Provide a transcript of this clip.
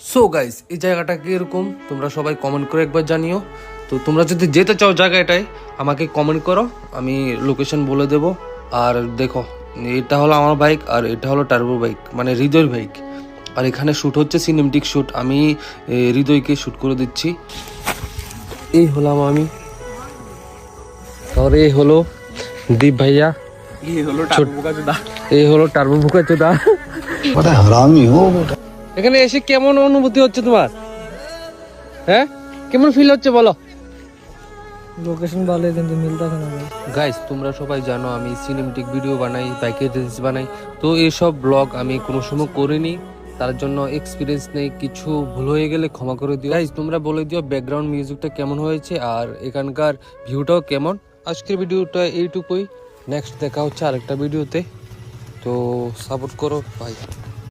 So guys, এই জায়গাটা কিরকম তোমরা সবাই কমেন্ট করে একবার জানিও। তো তোমরা যদি যেতে চাও জায়গাটায় আমাকে কমেন্ট করো, আমি লোকেশন বলে দেব। আর দেখো, এটা হলো আমার বাইক আর এটা হলো টার্বো বাইক, মানে হৃদয়ের বাইক। আর এখানে শ্যুট হচ্ছে সিনেমেটিক শ্যুট, আমি হৃদয়কে শ্যুট করে দিচ্ছি। এই হলাম আমি, আর এই হলো দীপ ভাইয়া, এই হলো টার্বো বোকা চোদা। এখানে এসে কেমন অনুভূতি হচ্ছে তোমার? হ্যাঁ, কেমন ফিল হচ্ছে বলো? লোকেশন ভালো কিন্তু মিলতেছে না ভাই। গাইস, তোমরা সবাই জানো আমি সিনেমেটিক ভিডিও বানাই, বাইকের রিলস বানাই। তো এইসব ব্লগ আমি কোনো সময় করিনি, তার জন্য এক্সপিরিয়েন্স নেই। কিছু ভুল হয়ে গেলে ক্ষমা করে দিও গাইস। তোমরা বলে দিও ব্যাকগ্রাউন্ড মিউজিকটা কেমন হয়েছে আর এখানকার ভিউটাও কেমন। আজকের ভিডিওটা এইটুকুই, নেক্সট দেখা হচ্ছে আরেকটা ভিডিওতে। তো সাপোর্ট করো ভাই।